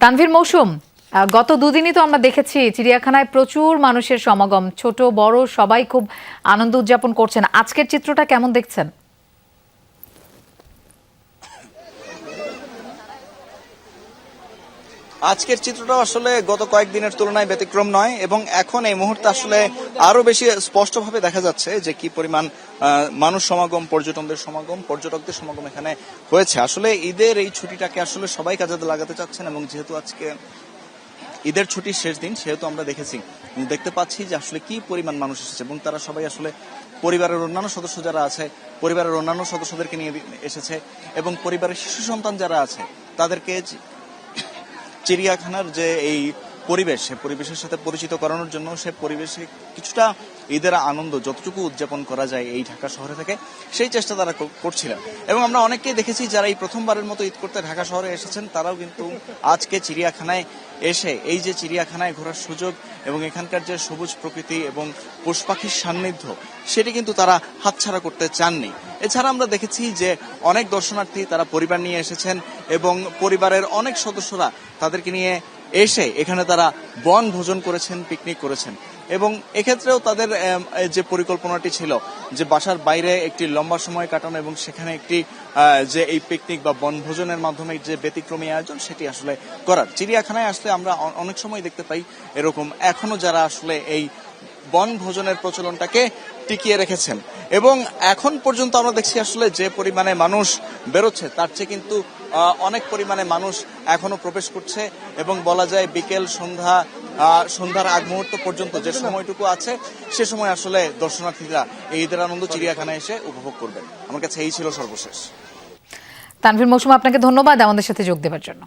তানভীর মৌসুম, গত দুদিনই তো আমরা দেখেছি চিড়িয়াখানায় প্রচুর মানুষের সমাগম, ছোট বড় সবাই খুব আনন্দ উদযাপন করছেন। আজকের চিত্রটা কেমন দেখছেন? আজকের চিত্রটা আসলে গত কয়েকদিনের তুলনায় ব্যতিক্রম নয় এবং এখন এই মুহূর্তে আসলে আরো বেশি স্পষ্টভাবে দেখা যাচ্ছে যে কি পরিমাণ মানুষ সমাগম, পর্যটকদের সমাগম এখানে হয়েছে। আসলে ঈদের এই ছুটিটাকে আসলে সবাই কাজে লাগাতে চাচ্ছেন এবং যেহেতু আজকে ঈদের ছুটির শেষ দিন সেহেতু আমরা দেখতে পাচ্ছি যে আসলে কি পরিমাণ মানুষ এসেছে এবং তারা সবাই আসলে পরিবারের অন্যান্য সদস্য যারা আছে পরিবারের অন্যান্য সদস্যদেরকে নিয়ে এসেছে এবং পরিবারের শিশু সন্তান যারা আছে তাদেরকে চিড়িয়াখানার যে এই পরিবেশ, সে পরিবেশের সাথে পরিচিত করানোর জন্য সে পরিবেশে কিছুটা ঈদের আনন্দ যতটুকু উদযাপন করা যায় এই ঢাকা শহরে থেকে সেই চেষ্টা তারা করছিলেন। এবং আমরা অনেককেই দেখেছি যারা এই প্রথমবারের মতো ঈদ করতে ঢাকা শহরে এসেছেন, তারাও কিন্তু আজকে চিড়িয়াখানায় এসে এই যে চিড়িয়াখানায় ঘোরার সুযোগ এবং এখানকার যে সবুজ প্রকৃতি এবং পশু পাখির সান্নিধ্য সেটি কিন্তু তারা হাতছাড়া করতে চাননি। এছাড়া আমরা দেখেছি যে অনেক দর্শনার্থী তারা পরিবার নিয়ে এসেছেন এবং পরিবারের অনেক সদস্যরা তাদেরকে নিয়ে এসে এখানে তারা বনভোজন করেছেন, পিকনিক করেছেন এবং এক্ষেত্রেও তাদের যে পরিকল্পনাটি ছিল যে বাসার বাইরে একটি লম্বা সময় কাটানো এবং সেখানে একটি যে এই পিকনিক বা বনভোজনের মাধ্যমে যে ব্যতিক্রমী আয়োজন সেটি আসলে করার। চিড়িয়াখানায় আসলে আমরা অনেক সময় দেখতে পাই এরকম এখনো যারা আসলে এই বনভোজনের প্রচলনটাকে টিকিয়ে রেখেছেন এবং এখন পর্যন্ত আমরা দেখছি আসলে যে পরিমাণে মানুষ বেরোচ্ছে তার চেয়ে কিন্তু অনেক পরিমাণে মানুষ এখনো প্রবেশ করছে এবং বলা যায় বিকেল সন্ধ্যার আগ মুহূর্ত পর্যন্ত যে সময়টুকু আছে সে সময় আসলে দর্শনার্থীরা এই ঈদের আনন্দ চিড়িয়াখানায় এসে উপভোগ করবেন। আমার কাছে এই ছিল সর্বশেষ। তানভীর মৌসুম, আপনাকে ধন্যবাদ আমাদের সাথে যোগ দেওয়ার জন্য।